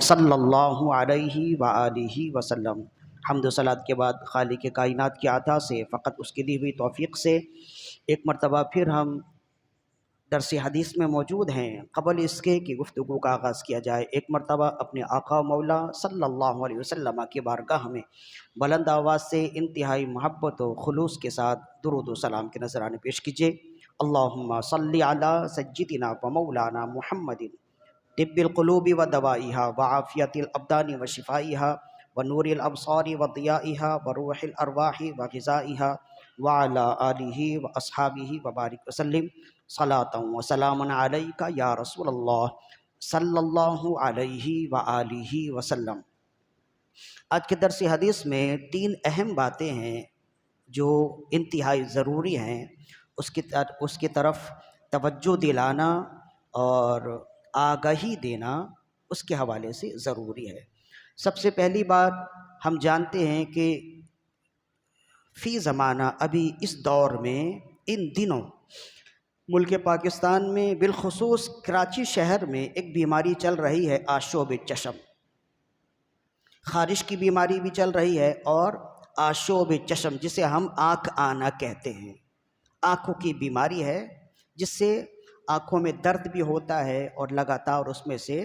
صلی اللہ علیہ وآلہ وسلم۔ حمد و صلات کے بعد خالق کائنات کی عطا سے فقط اس کی دی ہوئی توفیق سے ایک مرتبہ پھر ہم درس حدیث میں موجود ہیں۔ قبل اس کے کہ گفتگو کا آغاز کیا جائے، ایک مرتبہ اپنے آقا مولا صلی اللہ علیہ وسلم کی بارگاہ میں بلند آواز سے انتہائی محبت و خلوص کے ساتھ درود و سلام کے نذرانے پیش کیجیے۔ اللہم صلی علی سیدنا و مولانا محمد طب القلوب و دوائها وعافیت الابدان و شفائها ونور الابصار و ضیائها وروح الارواح و غذائها وعلى آلہ و اصحابہ وبارک وسلم صلاۃ و سلام علیک یا رسول اللہ صلی اللہ علیہ وآلہ وسلم۔ آج کے درس حدیث میں تین اہم باتیں ہیں جو انتہائی ضروری ہیں، اس کی طرف توجہ دلانا اور آگاہی دینا اس کے حوالے سے ضروری ہے۔ سب سے پہلی بات، ہم جانتے ہیں کہ فی زمانہ ابھی اس دور میں ان دنوں ملک پاکستان میں بالخصوص کراچی شہر میں ایک بیماری چل رہی ہے، آشوب چشم۔ خارش کی بیماری بھی چل رہی ہے اور آشوب چشم جسے ہم آنکھ آنا کہتے ہیں، آنکھوں کی بیماری ہے جس سے آنکھوں میں درد بھی ہوتا ہے اور لگاتار اس میں سے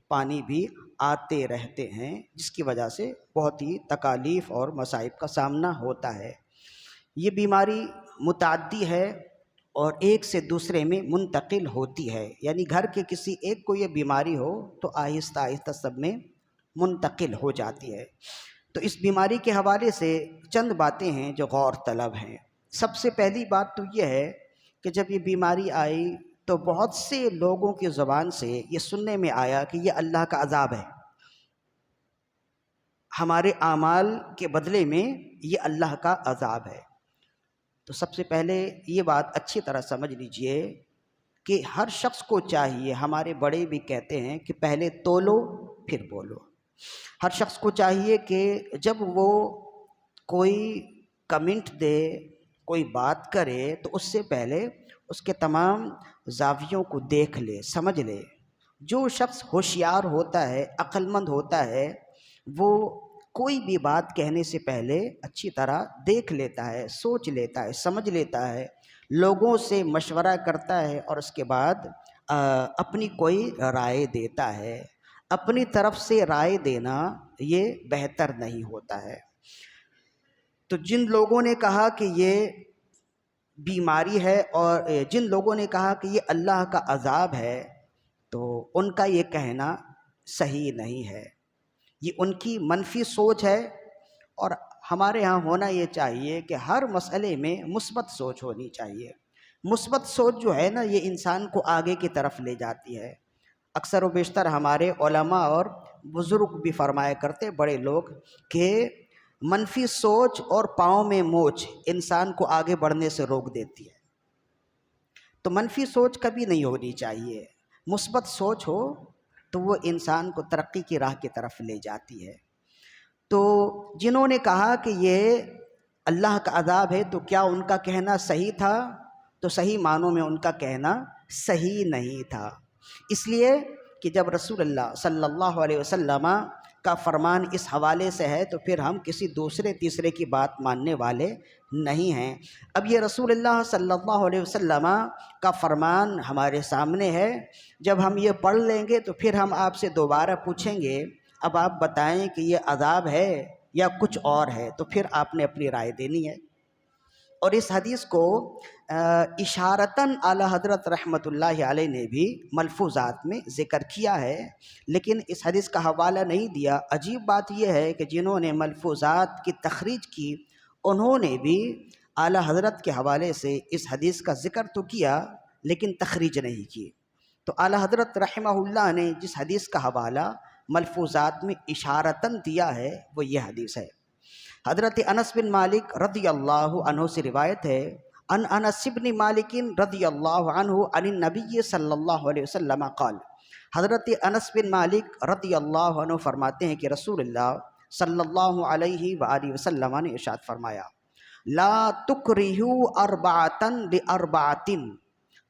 پانی بھی آتے رہتے ہیں، جس کی وجہ سے بہت ہی تکالیف اور مصائب کا سامنا ہوتا ہے۔ یہ بیماری متعدی ہے اور ایک سے دوسرے میں منتقل ہوتی ہے، یعنی گھر کے کسی ایک کو یہ بیماری ہو تو آہستہ آہستہ سب میں منتقل ہو جاتی ہے۔ تو اس بیماری کے حوالے سے چند باتیں ہیں جو غور طلب ہیں۔ سب سے پہلی بات تو یہ ہے کہ جب یہ بیماری آئی تو بہت سے لوگوں کی زبان سے یہ سننے میں آیا کہ یہ اللہ کا عذاب ہے، ہمارے اعمال کے بدلے میں یہ اللہ کا عذاب ہے۔ تو سب سے پہلے یہ بات اچھی طرح سمجھ لیجئے کہ ہر شخص کو چاہیے، ہمارے بڑے بھی کہتے ہیں کہ پہلے تولو پھر بولو۔ ہر شخص کو چاہیے کہ جب وہ کوئی کمنٹ دے، کوئی بات کرے تو اس سے پہلے اس کے تمام زاویوں کو دیکھ لے، سمجھ لے۔ جو شخص ہوشیار ہوتا ہے، عقل مند ہوتا ہے، وہ کوئی بھی بات کہنے سے پہلے اچھی طرح دیکھ لیتا ہے، سوچ لیتا ہے، سمجھ لیتا ہے، لوگوں سے مشورہ کرتا ہے اور اس کے بعد اپنی کوئی رائے دیتا ہے۔ اپنی طرف سے رائے دینا یہ بہتر نہیں ہوتا ہے۔ تو جن لوگوں نے کہا کہ یہ بیماری ہے اور جن لوگوں نے کہا کہ یہ اللہ کا عذاب ہے، تو ان کا یہ کہنا صحیح نہیں ہے، یہ ان کی منفی سوچ ہے۔ اور ہمارے ہاں ہونا یہ چاہیے کہ ہر مسئلے میں مثبت سوچ ہونی چاہیے۔ مثبت سوچ جو ہے نا، یہ انسان کو آگے کی طرف لے جاتی ہے۔ اکثر و بیشتر ہمارے علماء اور بزرگ بھی فرمایا کرتے، بڑے لوگ، کہ منفی سوچ اور پاؤں میں موچ انسان کو آگے بڑھنے سے روک دیتی ہے۔ تو منفی سوچ کبھی نہیں ہونی چاہیے، مثبت سوچ ہو تو وہ انسان کو ترقی کی راہ کی طرف لے جاتی ہے۔ تو جنہوں نے کہا کہ یہ اللہ کا عذاب ہے، تو کیا ان کا کہنا صحیح تھا؟ تو صحیح معنوں میں ان کا کہنا صحیح نہیں تھا، اس لیے کہ جب رسول اللہ صلی اللہ علیہ وسلم کا فرمان اس حوالے سے ہے تو پھر ہم کسی دوسرے تیسرے کی بات ماننے والے نہیں ہیں۔ اب یہ رسول اللہ صلی اللہ علیہ وسلم کا فرمان ہمارے سامنے ہے، جب ہم یہ پڑھ لیں گے تو پھر ہم آپ سے دوبارہ پوچھیں گے اب آپ بتائیں کہ یہ عذاب ہے یا کچھ اور ہے، تو پھر آپ نے اپنی رائے دینی ہے۔ اور اس حدیث کو اشارتاً اعلی حضرت رحمۃ اللہ علیہ نے بھی ملفوظات میں ذکر کیا ہے، لیکن اس حدیث کا حوالہ نہیں دیا۔ عجیب بات یہ ہے کہ جنہوں نے ملفوظات کی تخریج کی انہوں نے بھی اعلی حضرت کے حوالے سے اس حدیث کا ذکر تو کیا لیکن تخریج نہیں کی۔ تو اعلی حضرت رحمہ اللہ نے جس حدیث کا حوالہ ملفوظات میں اشارتاً دیا ہے وہ یہ حدیث ہے۔ حضرت انس بن مالک رضی اللہ عنہ سے روایت ہے، ان انس بن مالک رضی اللہ عنہ عن النبی صلی اللہ علیہ وسلم قال، حضرت انس بن مالک رضی اللہ عنہ فرماتے ہیں کہ رسول اللہ صلی اللہ علیہ وآلہ وسلم نے ارشاد فرمایا، لا تکرہوا اربعۃ لاربعۃ،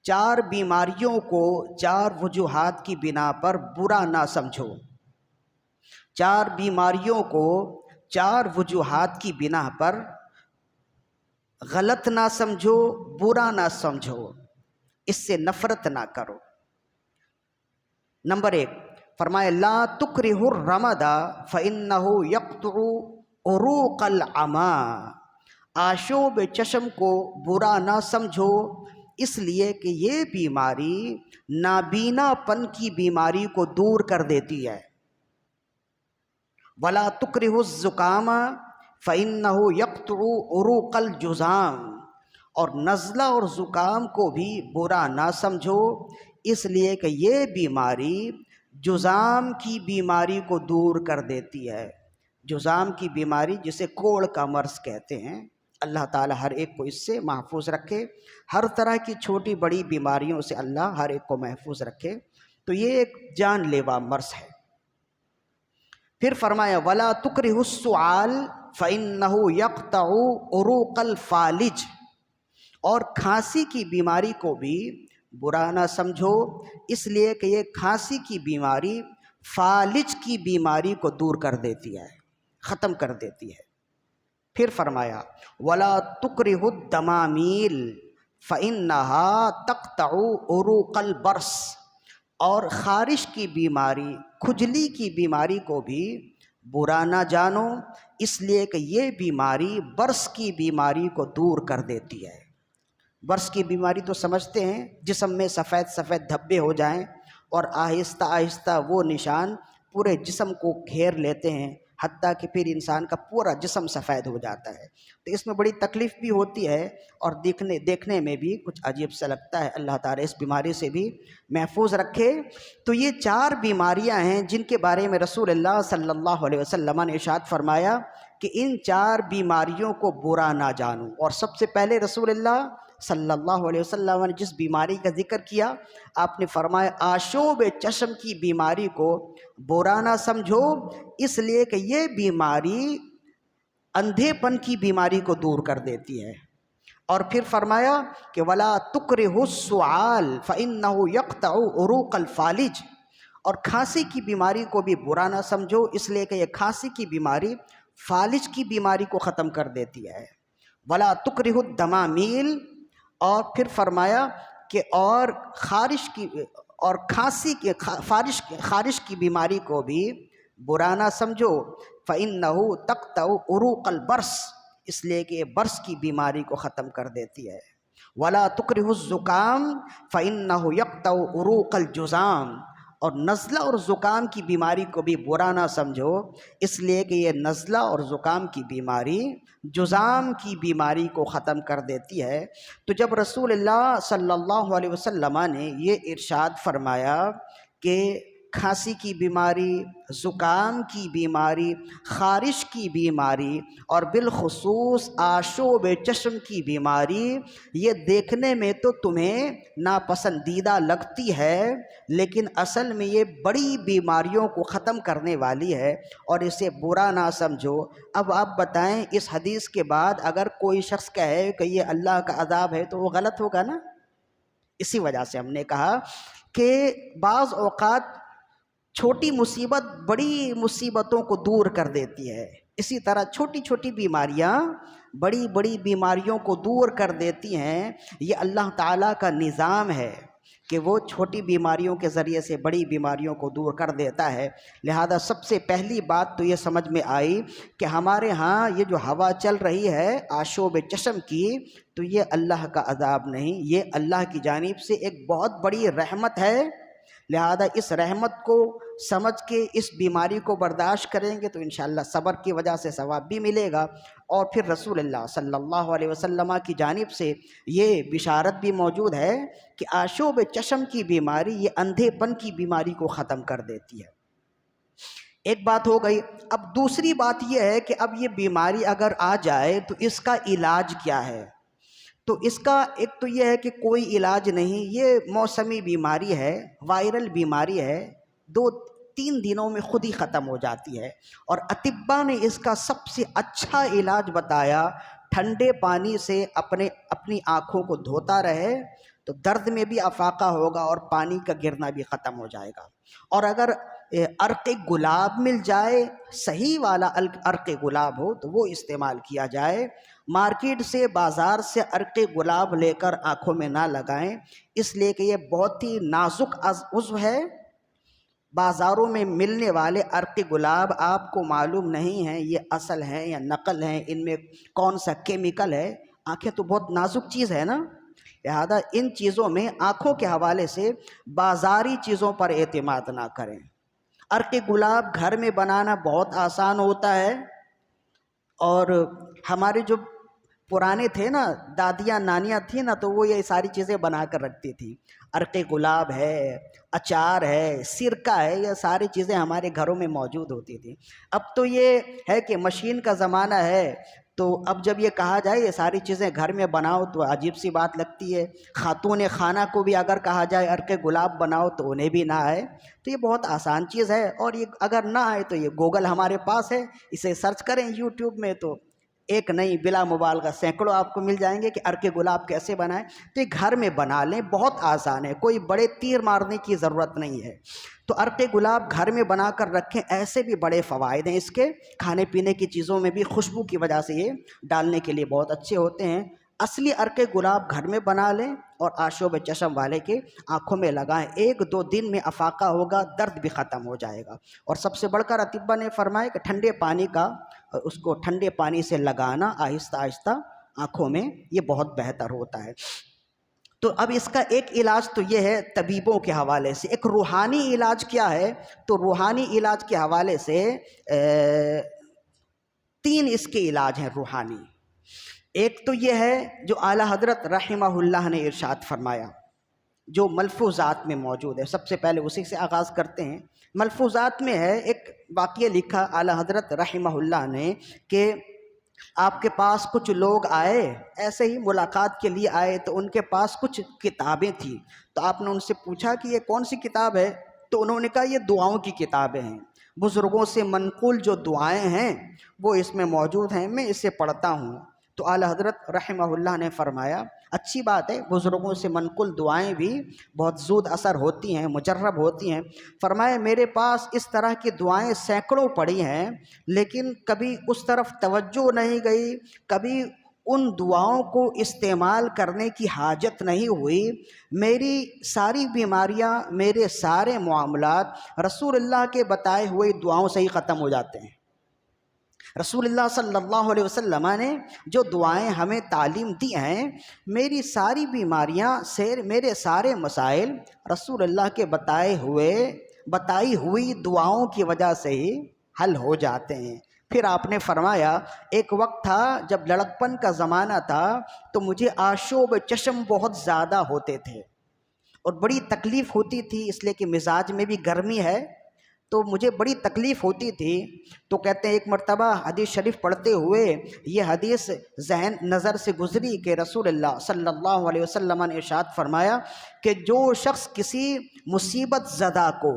4 بیماریوں کو 4 وجوہات کی بنا پر برا نہ سمجھو، 4 بیماریوں کو 4 وجوہات کی بنا پر غلط نہ سمجھو، برا نہ سمجھو، اس سے نفرت نہ کرو۔ نمبر 1 فرمایا لا تکرہ الرمد فإنہ یقطع عروق العمی، آشوب چشم کو برا نہ سمجھو، اس لیے کہ یہ بیماری نابینا پن کی بیماری کو دور کر دیتی ہے۔ ولا تکرہ الزکام فإنہ یقطع عروق الجذام، اور نزلہ اور زکام کو بھی برا نہ سمجھو، اس لیے کہ یہ بیماری جذام کی بیماری کو دور کر دیتی ہے۔ جذام کی بیماری جسے کوڑ کا مرض کہتے ہیں، اللہ تعالی ہر ایک کو اس سے محفوظ رکھے، ہر طرح کی چھوٹی بڑی بیماریوں سے اللہ ہر ایک کو محفوظ رکھے۔ تو یہ ایک جان لیوا مرض ہے۔ پھر فرمایا ولا تکرہ السعال فإنہ یقطع عروق الفالج، اور کھانسی کی بیماری کو بھی برا نہ سمجھو، اس لیے کہ یہ کھانسی کی بیماری فالج کی بیماری کو دور کر دیتی ہے، ختم کر دیتی ہے۔ پھر فرمایا ولا تکرہ الدمامیل فإنہا تقطع عروق البرص، اور خارش کی بیماری، کھجلی کی بیماری کو بھی برا نہ جانو، اس لیے کہ یہ بیماری برص کی بیماری کو دور کر دیتی ہے۔ برص کی بیماری تو سمجھتے ہیں، جسم میں سفید سفید دھبے ہو جائیں اور آہستہ آہستہ وہ نشان پورے جسم کو گھیر لیتے ہیں، حتیٰ کہ پھر انسان کا پورا جسم سفید ہو جاتا ہے۔ تو اس میں بڑی تکلیف بھی ہوتی ہے اور دیکھنے میں بھی کچھ عجیب سا لگتا ہے۔ اللہ تعالیٰ اس بیماری سے بھی محفوظ رکھے۔ تو یہ 4 بیماریاں ہیں جن کے بارے میں رسول اللہ صلی اللہ علیہ وسلم نے ارشاد فرمایا کہ ان 4 بیماریوں کو برا نہ جانو۔ اور سب سے پہلے رسول اللہ صلی اللہ علیہ وسلم نے جس بیماری کا ذکر کیا، آپ نے فرمایا آشوب چشم کی بیماری کو برا نہ سمجھو، اس لیے کہ یہ بیماری اندھے پن کی بیماری کو دور کر دیتی ہے۔ اور پھر فرمایا کہ ولا تکرہ السعال فإنہ یقطع عروق الفالج، اور کھانسی کی بیماری کو بھی برا نہ سمجھو، اس لیے کہ یہ کھانسی کی بیماری فالج کی بیماری کو ختم کر دیتی ہے۔ ولا تکرہ الدمامیل، اور پھر فرمایا کہ اور خارش کی بیماری کو بھی برا نہ سمجھو، فإنہ تقطع عروق البرص، اس لیے کہ یہ برص کی بیماری کو ختم کر دیتی ہے۔ ولا تکرہ الزکام فإنہ یقطع عروق الجذام، اور نزلہ اور زکام کی بیماری کو بھی برا نہ سمجھو، اس لیے کہ یہ نزلہ اور زکام کی بیماری جذام کی بیماری کو ختم کر دیتی ہے۔ تو جب رسول اللہ صلی اللہ علیہ وسلم نے یہ ارشاد فرمایا کہ کھانسی کی بیماری، زکام کی بیماری، خارش کی بیماری اور بالخصوص آشوب چشم کی بیماری، یہ دیکھنے میں تو تمہیں ناپسندیدہ لگتی ہے، لیکن اصل میں یہ بڑی بیماریوں کو ختم کرنے والی ہے، اور اسے برا نہ سمجھو۔ اب آپ بتائیں، اس حدیث کے بعد اگر کوئی شخص کہے کہ یہ اللہ کا عذاب ہے تو وہ غلط ہوگا نا؟ اسی وجہ سے ہم نے کہا کہ بعض اوقات چھوٹی مصیبت بڑی مصیبتوں کو دور کر دیتی ہے، اسی طرح چھوٹی چھوٹی بیماریاں بڑی بڑی بیماریوں کو دور کر دیتی ہیں۔ یہ اللہ تعالیٰ کا نظام ہے کہ وہ چھوٹی بیماریوں کے ذریعے سے بڑی بیماریوں کو دور کر دیتا ہے۔ لہذا سب سے پہلی بات تو یہ سمجھ میں آئی کہ ہمارے ہاں یہ جو ہوا چل رہی ہے آشوب چشم کی، تو یہ اللہ کا عذاب نہیں، یہ اللہ کی جانب سے ایک بہت بڑی رحمت ہے۔ لہذا اس رحمت کو سمجھ کے اس بیماری کو برداشت کریں گے تو انشاءاللہ صبر کی وجہ سے ثواب بھی ملے گا۔ اور پھر رسول اللہ صلی اللہ علیہ وسلم کی جانب سے یہ بشارت بھی موجود ہے کہ آشوب چشم کی بیماری یہ اندھے پن کی بیماری کو ختم کر دیتی ہے۔ ایک بات ہو گئی۔ اب دوسری بات یہ ہے کہ اب یہ بیماری اگر آ جائے تو اس کا علاج کیا ہے؟ تو اس کا ایک تو یہ ہے کہ کوئی علاج نہیں، یہ موسمی بیماری ہے، وائرل بیماری ہے، 2-3 دنوں میں خود ہی ختم ہو جاتی ہے۔ اور اطباء نے اس کا سب سے اچھا علاج بتایا، ٹھنڈے پانی سے اپنی آنکھوں کو دھوتا رہے، تو درد میں بھی افاقہ ہوگا اور پانی کا گرنا بھی ختم ہو جائے گا۔ اور اگر عرق گلاب مل جائے، صحیح والا عرق گلاب ہو تو وہ استعمال کیا جائے۔ مارکیٹ سے، بازار سے عرق گلاب لے کر آنکھوں میں نہ لگائیں، اس لیے کہ یہ بہت ہی نازک عضو ہے۔ بازاروں میں ملنے والے عرق گلاب آپ کو معلوم نہیں ہیں یہ اصل ہیں یا نقل ہیں، ان میں کون سا کیمیکل ہے۔ آنکھیں تو بہت نازک چیز ہے نا، لہذا ان چیزوں میں آنکھوں کے حوالے سے بازاری چیزوں پر اعتماد نہ کریں۔ عرق گلاب گھر میں بنانا بہت آسان ہوتا ہے، اور ہمارے جو پرانے تھے نا، دادیاں نانیاں تھیں نا، تو وہ یہ ساری چیزیں بنا کر رکھتی تھیں۔ عرق گلاب ہے، اچار ہے، سرکہ ہے، یہ ساری چیزیں ہمارے گھروں میں موجود ہوتی تھیں۔ اب تو یہ ہے کہ مشین کا زمانہ ہے، تو اب جب یہ کہا جائے یہ ساری چیزیں گھر میں بناؤ تو عجیب سی بات لگتی ہے۔ خاتون خانہ کو بھی اگر کہا جائے عرق گلاب بناؤ تو انہیں بھی نہ آئے۔ تو یہ بہت آسان چیز ہے، اور یہ اگر نہ آئے تو یہ گوگل ہمارے پاس ہے، اسے سرچ کریں یوٹیوب میں تو ایک نہیں بلا مبالغہ سینکڑوں آپ کو مل جائیں گے کہ عرق گلاب کیسے بنائیں۔ تو یہ گھر میں بنا لیں، بہت آسان ہے، کوئی بڑے تیر مارنے کی ضرورت نہیں ہے۔ تو عرق گلاب گھر میں بنا کر رکھیں، ایسے بھی بڑے فوائد ہیں اس کے، کھانے پینے کی چیزوں میں بھی خوشبو کی وجہ سے یہ ڈالنے کے لیے بہت اچھے ہوتے ہیں۔ اصلی عرق گلاب گھر میں بنا لیں اور آشوب چشم والے کے آنکھوں میں لگائیں، 1-2 دن میں افاقہ ہوگا، درد بھی ختم ہو جائے گا۔ اور سب سے بڑھ کر اطباء نے فرمایا کہ ٹھنڈے پانی کا، اس کو ٹھنڈے پانی سے لگانا آہستہ آہستہ آنکھوں میں، یہ بہت بہتر ہوتا ہے۔ تو اب اس کا ایک علاج تو یہ ہے طبیبوں کے حوالے سے۔ ایک روحانی علاج کیا ہے؟ تو روحانی علاج کے حوالے سے 3 اس کے علاج ہیں روحانی۔ ایک تو یہ ہے جو اعلیٰ حضرت رحمہ اللہ نے ارشاد فرمایا، جو ملفوظات میں موجود ہے، سب سے پہلے اسی سے آغاز کرتے ہیں۔ ملفوظات میں ہے، ایک واقعہ لکھا اعلیٰ حضرت رحمہ اللہ نے کہ آپ کے پاس کچھ لوگ آئے، ایسے ہی ملاقات کے لیے آئے، تو ان کے پاس کچھ کتابیں تھیں۔ تو آپ نے ان سے پوچھا کہ یہ کون سی کتاب ہے؟ تو انہوں نے کہا یہ دعاؤں کی کتابیں ہیں، بزرگوں سے منقول جو دعائیں ہیں وہ اس میں موجود ہیں، میں اسے پڑھتا ہوں۔ تو اعلیٰ حضرت رحمہ اللہ نے فرمایا اچھی بات ہے، بزرگوں سے منقول دعائیں بھی بہت زود اثر ہوتی ہیں، مجرب ہوتی ہیں۔ فرمایا میرے پاس اس طرح کی دعائیں سینکڑوں پڑی ہیں، لیکن کبھی اس طرف توجہ نہیں گئی، کبھی ان دعاؤں کو استعمال کرنے کی حاجت نہیں ہوئی۔ میری ساری بیماریاں، میرے سارے معاملات رسول اللہ کے بتائے ہوئے دعاؤں سے ہی ختم ہو جاتے ہیں۔ رسول اللہ صلی اللہ علیہ وسلم نے جو دعائیں ہمیں تعلیم دی ہیں، میری ساری بیماریاں، میرے سارے مسائل رسول اللہ کے بتائی ہوئی دعاؤں کی وجہ سے ہی حل ہو جاتے ہیں۔ پھر آپ نے فرمایا ایک وقت تھا جب لڑکپن کا زمانہ تھا تو مجھے آشوب چشم بہت زیادہ ہوتے تھے اور بڑی تکلیف ہوتی تھی، اس لیے کہ مزاج میں بھی گرمی ہے تو مجھے بڑی تکلیف ہوتی تھی۔ تو کہتے ہیں ایک مرتبہ حدیث شریف پڑھتے ہوئے یہ حدیث ذہن نظر سے گزری کہ رسول اللہ صلی اللہ علیہ وسلم نے ارشاد فرمایا کہ جو شخص کسی مصیبت زدہ کو،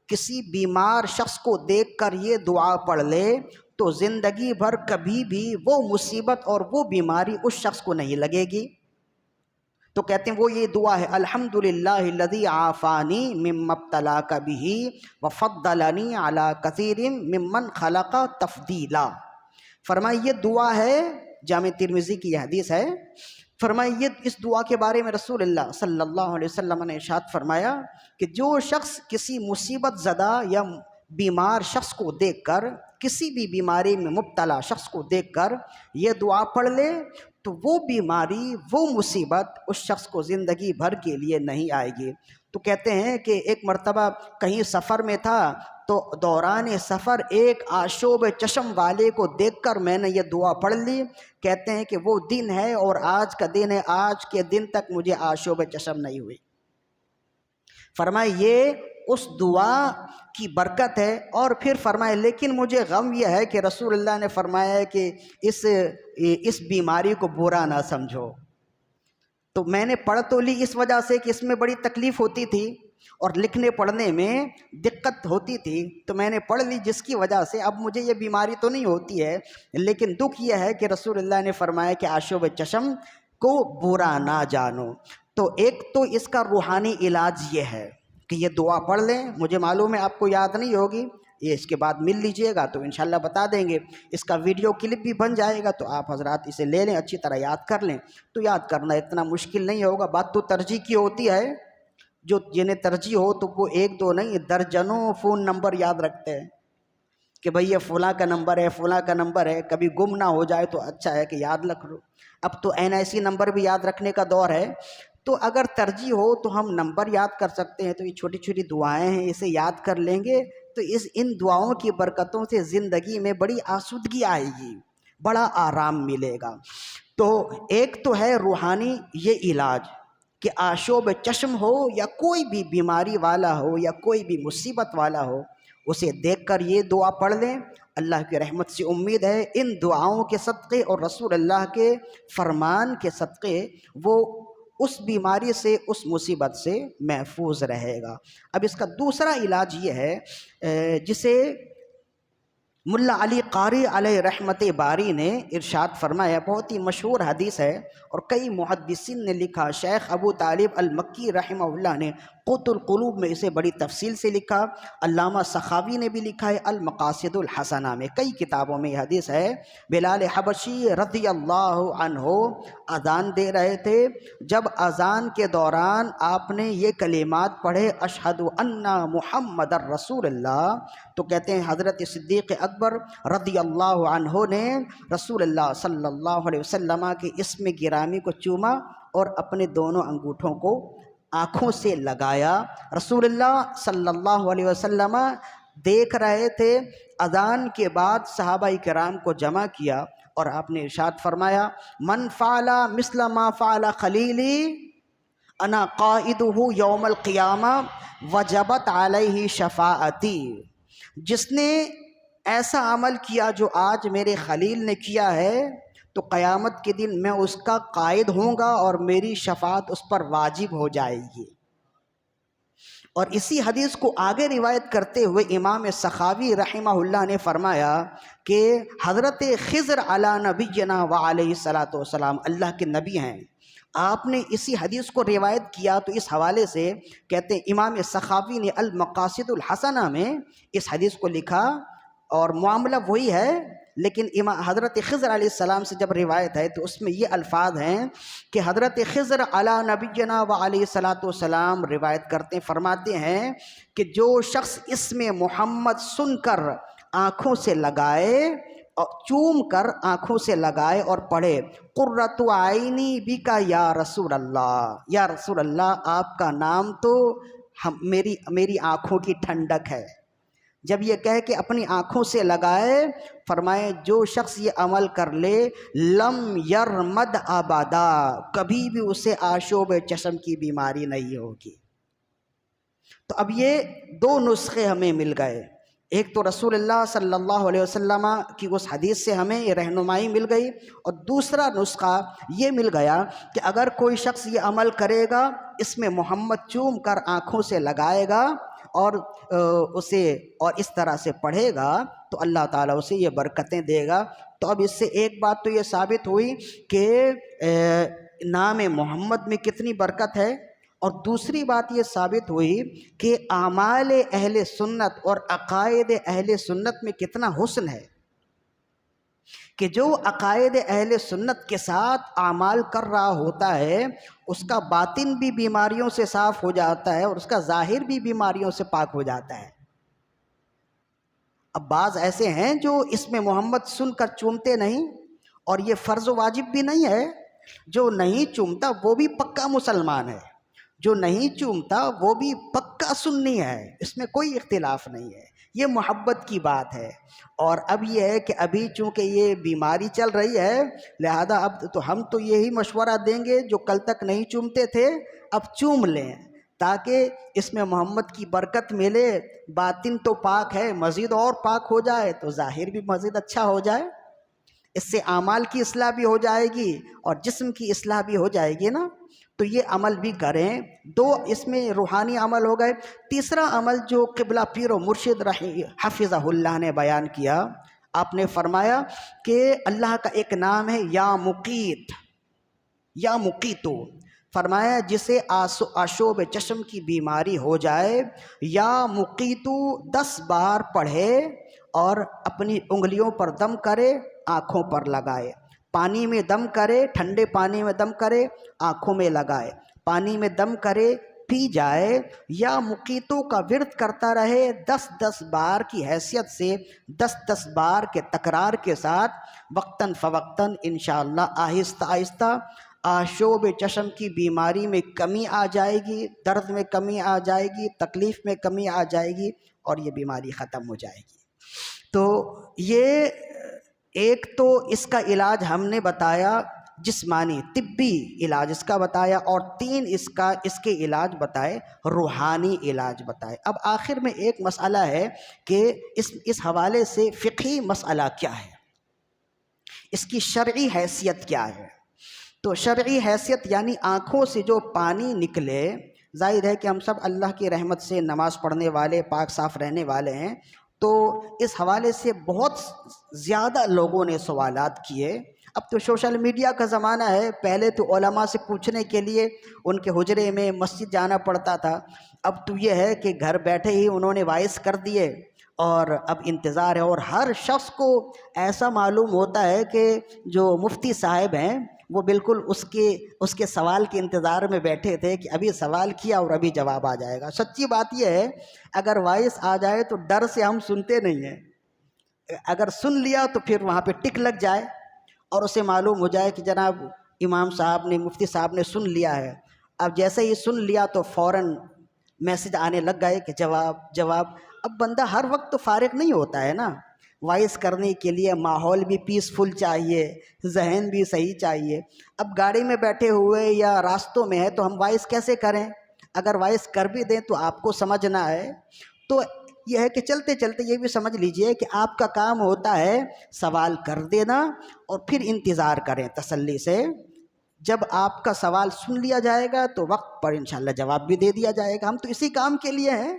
کسی بیمار شخص کو دیکھ کر یہ دعا پڑھ لے تو زندگی بھر کبھی بھی وہ مصیبت اور وہ بیماری اس شخص کو نہیں لگے گی۔ تو کہتے ہیں وہ یہ دعا ہے الحمدللہ الذی عافانی مما ابتلاک بہ وفضلنی علی کثیر ممن خلق تفضیلا۔ فرمائے یہ دعا ہے، جامع ترمذی کی یہ حدیث ہے، فرمائے یہ اس دعا کے بارے میں رسول اللہ صلی اللہ علیہ وسلم نے ارشاد فرمایا کہ جو شخص کسی مصیبت زدہ یا بیمار شخص کو دیکھ کر، کسی بھی بیماری میں مبتلا شخص کو دیکھ کر یہ دعا پڑھ لے تو وہ بیماری، وہ مصیبت اس شخص کو زندگی بھر کے لیے نہیں آئے گی۔ تو کہتے ہیں کہ ایک مرتبہ کہیں سفر میں تھا تو دوران سفر ایک آشوب چشم والے کو دیکھ کر میں نے یہ دعا پڑھ لی۔ کہتے ہیں کہ وہ دن ہے اور آج کا دن ہے، آج کے دن تک مجھے آشوب چشم نہیں ہوئی۔ فرمائے یہ اس دعا کی برکت ہے۔ اور پھر فرمائے لیکن مجھے غم یہ ہے کہ رسول اللہ نے فرمایا ہے کہ اس بیماری کو برا نہ سمجھو۔ تو میں نے پڑھ تو لی اس وجہ سے کہ اس میں بڑی تکلیف ہوتی تھی اور لکھنے پڑھنے میں دقت ہوتی تھی، تو میں نے پڑھ لی جس کی وجہ سے اب مجھے یہ بیماری تو نہیں ہوتی ہے، لیکن دکھ یہ ہے کہ رسول اللہ نے فرمایا کہ آشوب چشم کو برا نہ جانو۔ تو ایک تو اس کا روحانی علاج یہ ہے کہ یہ دعا پڑھ لیں، مجھے معلوم ہے آپ کو یاد نہیں ہوگی، یہ اس کے بعد مل لیجئے گا تو انشاءاللہ بتا دیں گے، اس کا ویڈیو کلپ بھی بن جائے گا، تو آپ حضرات اسے لے لیں، اچھی طرح یاد کر لیں۔ تو یاد کرنا اتنا مشکل نہیں ہوگا، بات تو ترجیح کی ہوتی ہے، جو جنہیں ترجیح ہو تو وہ ایک دو نہیں درجنوں فون نمبر یاد رکھتے ہیں کہ بھئی یہ فلاں کا نمبر ہے، فلاں کا نمبر ہے، کبھی گم نہ ہو جائے تو اچھا ہے کہ یاد رکھ لو۔ اب تو NIC نمبر بھی یاد رکھنے کا دور ہے، تو اگر ترجیح ہو تو ہم نمبر یاد کر سکتے ہیں، تو یہ چھوٹی چھوٹی دعائیں ہیں، اسے یاد کر لیں گے تو ان دعاؤں کی برکتوں سے زندگی میں بڑی آسودگی آئے گی، بڑا آرام ملے گا۔ تو ایک تو ہے روحانی یہ علاج کہ آشوب چشم ہو یا کوئی بھی بیماری والا ہو یا کوئی بھی مصیبت والا ہو، اسے دیکھ کر یہ دعا پڑھ لیں، اللہ کی رحمت سے امید ہے ان دعاؤں کے صدقے اور رسول اللہ کے فرمان کے صدقے وہ اس بیماری سے، اس مصیبت سے محفوظ رہے گا۔ اب اس کا دوسرا علاج یہ ہے جسے ملا علی قاری علیہ رحمت باری نے ارشاد فرمایا، بہت ہی مشہور حدیث ہے اور کئی محدثین نے لکھا، شیخ ابو طالب المکی رحمہ اللہ نے قوت القلوب میں اسے بڑی تفصیل سے لکھا، علامہ سخاوی نے بھی لکھا ہے المقاصد الحسنہ میں، کئی کتابوں میں یہ حدیث ہے۔ بلال حبشی رضی اللہ عنہ اذان دے رہے تھے، جب اذان کے دوران آپ نے یہ کلمات پڑھے اشہد ان محمد رسول اللہ، تو کہتے ہیں حضرت صدیق اکبر رضی اللہ عنہ نے رسول اللہ صلی اللہ علیہ وسلم کے اسم گرامی کو چوما اور اپنے دونوں انگوٹھوں کو آنکھوں سے لگایا۔ رسول اللہ صلی اللہ علیہ وسلم دیکھ رہے تھے، اذان کے بعد صحابہ کرام کو جمع کیا اور آپ نے ارشاد فرمایا، من فعل مثل ما فعل خلیلی انا قائدہ یوم القیامہ وجبت علیہ شفاعتی، جس نے ایسا عمل کیا جو آج میرے خلیل نے کیا ہے تو قیامت کے دن میں اس کا قائد ہوں گا اور میری شفاعت اس پر واجب ہو جائے گی۔ اور اسی حدیث کو آگے روایت کرتے ہوئے امام سخاوی رحمہ اللہ نے فرمایا کہ حضرت خضر علی نبینا وعلیہ الصلاۃ والسلام اللہ کے نبی ہیں، آپ نے اسی حدیث کو روایت کیا، تو اس حوالے سے کہتے ہیں امام سخاوی نے المقاصد الحسنہ میں اس حدیث کو لکھا، اور معاملہ وہی ہے لیکن حضرت خضر علیہ السلام سے جب روایت ہے تو اس میں یہ الفاظ ہیں کہ حضرت خضر علی نبینا وعلیہ الصلاۃ والسلام روایت کرتے فرماتے ہیں کہ جو شخص اسم محمد سن کر آنکھوں سے لگائے اور چوم کر آنکھوں سے لگائے اور پڑھے قرۃ عینی بک یا رسول اللہ، یا رسول اللہ آپ کا نام تو میری آنکھوں کی ٹھنڈک ہے، جب یہ کہہ کہ اپنی آنکھوں سے لگائے، فرمائے جو شخص یہ عمل کر لے لم یرمد ابدا، کبھی بھی اسے آشوب چشم کی بیماری نہیں ہوگی۔ تو اب یہ دو نسخے ہمیں مل گئے، ایک تو رسول اللہ صلی اللہ علیہ وسلم کی اس حدیث سے ہمیں یہ رہنمائی مل گئی، اور دوسرا نسخہ یہ مل گیا کہ اگر کوئی شخص یہ عمل کرے گا، اس میں محمد چوم کر آنکھوں سے لگائے گا اور اسے اور اس طرح سے پڑھے گا تو اللہ تعالیٰ اسے یہ برکتیں دے گا۔ تو اب اس سے ایک بات تو یہ ثابت ہوئی کہ نام محمد میں کتنی برکت ہے، اور دوسری بات یہ ثابت ہوئی کہ اعمال اہل سنت اور عقائد اہل سنت میں کتنا حسن ہے، کہ جو عقائد اہل سنت کے ساتھ اعمال کر رہا ہوتا ہے اس کا باطن بھی بیماریوں سے صاف ہو جاتا ہے اور اس کا ظاہر بھی بیماریوں سے پاک ہو جاتا ہے۔ اب بعض ایسے ہیں جو اس میں محمد سن کر چومتے نہیں، اور یہ فرض و واجب بھی نہیں ہے، جو نہیں چومتا وہ بھی پکا مسلمان ہے، جو نہیں چومتا وہ بھی پکا سنی ہے، اس میں کوئی اختلاف نہیں ہے، یہ محبت کی بات ہے۔ اور اب یہ ہے کہ ابھی چونکہ یہ بیماری چل رہی ہے، لہذا اب تو ہم تو یہی مشورہ دیں گے جو کل تک نہیں چومتے تھے اب چوم لیں، تاکہ اس میں محمد کی برکت ملے، باطن تو پاک ہے مزید اور پاک ہو جائے تو ظاہر بھی مزید اچھا ہو جائے، اس سے اعمال کی اصلاح بھی ہو جائے گی اور جسم کی اصلاح بھی ہو جائے گی نا۔ تو یہ عمل بھی کریں، دو اس میں روحانی عمل ہو گئے۔ تیسرا عمل جو قبلہ پیر و مرشد حفظہ اللہ نے بیان کیا، آپ نے فرمایا کہ اللہ کا ایک نام ہے یا مقیت، یا مقیتو، فرمایا جسے آشوب چشم کی بیماری ہو جائے، یا مقیتو 10 بار پڑھے اور اپنی انگلیوں پر دم کرے، آنکھوں پر لگائے، پانی میں دم کرے، ٹھنڈے پانی میں دم کرے، آنکھوں میں لگائے، پانی میں دم کرے، پی جائے، یا مقیتوں کا ورد کرتا رہے 10 بار کی حیثیت سے، 10 بار کے تکرار کے ساتھ، وقتاً فوقتاً انشاءاللہ آہستہ آہستہ آشوب چشم کی بیماری میں کمی آ جائے گی، درد میں کمی آ جائے گی، تکلیف میں کمی آ جائے گی، اور یہ بیماری ختم ہو جائے گی۔ تو یہ ایک تو اس کا علاج ہم نے بتایا، جسمانی طبی علاج اس کا بتایا، اور 3 اس کے علاج بتائے، روحانی علاج بتائے۔ اب آخر میں ایک مسئلہ ہے کہ اس حوالے سے فقہی مسئلہ کیا ہے، اس کی شرعی حیثیت کیا ہے۔ تو شرعی حیثیت یعنی آنکھوں سے جو پانی نکلے، ظاہر ہے کہ ہم سب اللہ کی رحمت سے نماز پڑھنے والے، پاک صاف رہنے والے ہیں، تو اس حوالے سے بہت زیادہ لوگوں نے سوالات کیے۔ اب تو سوشل میڈیا کا زمانہ ہے، پہلے تو علماء سے پوچھنے کے لیے ان کے حجرے میں مسجد جانا پڑتا تھا، اب تو یہ ہے کہ گھر بیٹھے ہی انہوں نے وائس کر دیے، اور اب انتظار ہے۔ اور ہر شخص کو ایسا معلوم ہوتا ہے کہ جو مفتی صاحب ہیں وہ بالکل اس کے سوال کے انتظار میں بیٹھے تھے کہ ابھی سوال کیا اور ابھی جواب آ جائے گا۔ سچی بات یہ ہے، اگر وائس آ جائے تو ڈر سے ہم سنتے نہیں ہیں، اگر سن لیا تو پھر وہاں پہ ٹک لگ جائے اور اسے معلوم ہو جائے کہ جناب امام صاحب نے، مفتی صاحب نے سن لیا ہے۔ اب جیسے ہی سن لیا تو فوراً میسج آنے لگ گئے کہ جواب۔ اب بندہ ہر وقت تو فارغ نہیں ہوتا ہے نا، وائس کرنے کے لیے ماحول بھی پیسفل چاہیے، ذہن بھی صحیح چاہیے۔ اب گاڑی میں بیٹھے ہوئے یا راستوں میں ہے تو ہم وائس کیسے کریں؟ اگر وائس کر بھی دیں تو آپ کو سمجھنا ہے، تو یہ ہے کہ چلتے چلتے یہ بھی سمجھ لیجئے کہ آپ کا کام ہوتا ہے سوال کر دینا اور پھر انتظار کریں تسلی سے۔ جب آپ کا سوال سن لیا جائے گا تو وقت پر انشاءاللہ جواب بھی دے دیا جائے گا۔ ہم تو اسی کام کے لیے ہیں،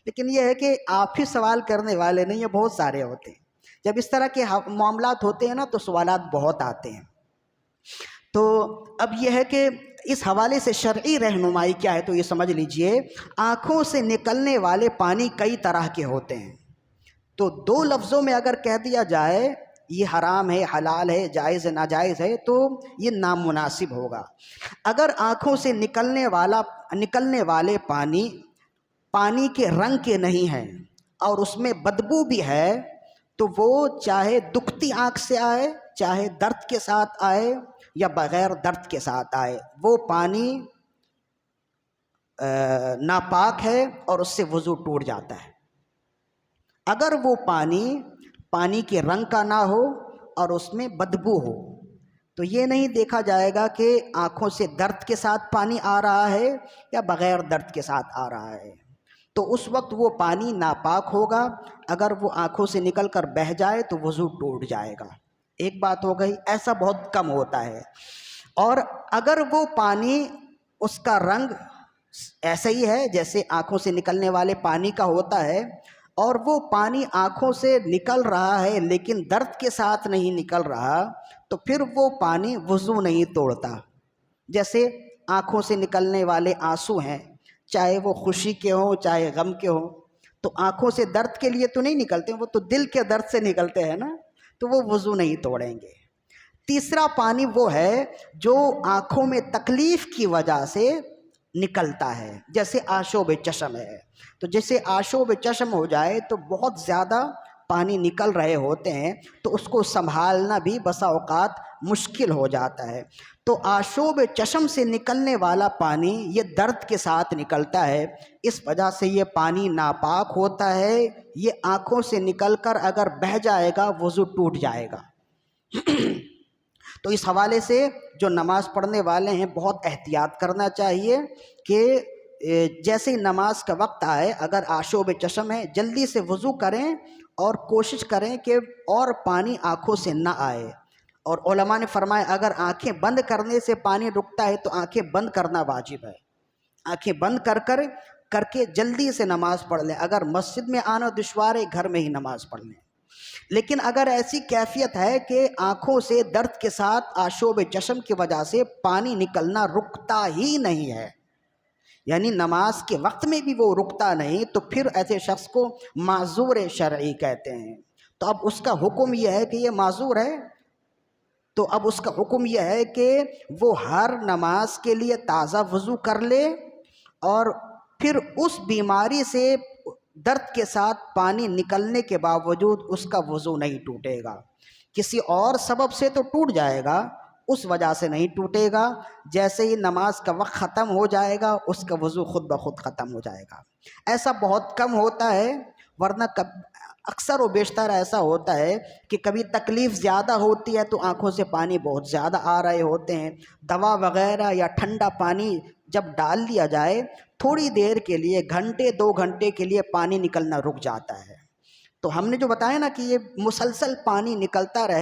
لیکن یہ ہے کہ آپ ہی سوال کرنے والے نہیں ہیں، بہت سارے ہوتے ہیں۔ جب اس طرح کے معاملات ہوتے ہیں نا تو سوالات بہت آتے ہیں۔ تو اب یہ ہے کہ اس حوالے سے شرعی رہنمائی کیا ہے، تو یہ سمجھ لیجئے آنکھوں سے نکلنے والے پانی کئی طرح کے ہوتے ہیں، تو 2 لفظوں میں اگر کہہ دیا جائے یہ حرام ہے، حلال ہے، جائز ہے، ناجائز ہے، تو یہ نامناسب ہوگا۔ اگر آنکھوں سے نکلنے والے پانی کے رنگ کے نہیں ہیں اور اس میں بدبو بھی ہے، تو وہ چاہے دکھتی آنکھ سے آئے، چاہے درد کے ساتھ آئے یا بغیر درد کے ساتھ آئے، وہ پانی ناپاک ہے اور اس سے وضو ٹوٹ جاتا ہے۔ اگر وہ پانی کے رنگ کا نہ ہو اور اس میں بدبو ہو، تو یہ نہیں دیکھا جائے گا کہ آنکھوں سے درد کے ساتھ پانی آ رہا ہے یا بغیر درد کے ساتھ آ رہا ہے، تو اس وقت وہ پانی ناپاک ہوگا۔ اگر وہ آنکھوں سے نکل کر بہہ جائے تو وضو ٹوٹ جائے گا۔ ایک بات ہو گئی، ایسا بہت کم ہوتا ہے۔ اور اگر وہ پانی، اس کا رنگ ایسا ہی ہے جیسے آنکھوں سے نکلنے والے پانی کا ہوتا ہے، اور وہ پانی آنکھوں سے نکل رہا ہے لیکن درد کے ساتھ نہیں نکل رہا، تو پھر وہ پانی وضو نہیں توڑتا۔ جیسے آنکھوں سے نکلنے والے آنسو ہیں، چاہے وہ خوشی کے ہوں چاہے غم کے ہوں، تو آنکھوں سے درد کے لیے تو نہیں نکلتے، وہ تو دل کے درد سے نکلتے ہیں نا، تو وہ وضو نہیں توڑیں گے۔ تیسرا پانی وہ ہے جو آنکھوں میں تکلیف کی وجہ سے نکلتا ہے، جیسے آشوب چشم ہے، تو جیسے آشوب چشم ہو جائے تو بہت زیادہ پانی نکل رہے ہوتے ہیں، تو اس کو سنبھالنا بھی بسا اوقات مشکل ہو جاتا ہے۔ تو آشوب چشم سے نکلنے والا پانی یہ درد کے ساتھ نکلتا ہے، اس وجہ سے یہ پانی ناپاک ہوتا ہے، یہ آنکھوں سے نکل کر اگر بہہ جائے گا وضو ٹوٹ جائے گا۔ تو اس حوالے سے جو نماز پڑھنے والے ہیں بہت احتیاط کرنا چاہیے کہ جیسے ہی نماز کا وقت آئے، اگر آشوب چشم ہے جلدی سے وضو کریں اور کوشش کریں کہ اور پانی آنکھوں سے نہ آئے۔ اور علماء نے فرمایا اگر آنکھیں بند کرنے سے پانی رکتا ہے تو آنکھیں بند کرنا واجب ہے، آنکھیں بند کر کے جلدی سے نماز پڑھ لیں۔ اگر مسجد میں آنا دشوار ہے، گھر میں ہی نماز پڑھ لیں۔ لیکن اگر ایسی کیفیت ہے کہ آنکھوں سے درد کے ساتھ آشوب چشم کی وجہ سے پانی نکلنا رکتا ہی نہیں ہے، یعنی نماز کے وقت میں بھی وہ رکتا نہیں، تو پھر ایسے شخص کو معذور شرعی کہتے ہیں۔ تو اب اس کا حکم یہ ہے کہ یہ معذور ہے، تو اب اس کا حکم یہ ہے کہ وہ ہر نماز کے لیے تازہ وضو کر لے، اور پھر اس بیماری سے درد کے ساتھ پانی نکلنے کے باوجود اس کا وضو نہیں ٹوٹے گا۔ کسی اور سبب سے تو ٹوٹ جائے گا، اس وجہ سے نہیں ٹوٹے گا۔ جیسے ہی نماز کا وقت ختم ہو جائے گا اس کا وضو خود بخود ختم ہو جائے گا۔ ایسا بہت کم ہوتا ہے، ورنہ اکثر و بیشتر ایسا ہوتا ہے کہ کبھی تکلیف زیادہ ہوتی ہے تو آنکھوں سے پانی بہت زیادہ آ رہے ہوتے ہیں، دوا وغیرہ یا ٹھنڈا پانی جب ڈال لیا جائے تھوڑی دیر کے لیے، گھنٹے 2 گھنٹے کے لیے پانی نکلنا رک جاتا ہے۔ تو ہم نے جو بتایا نا کہ یہ مسلسل پانی نکلتا رہے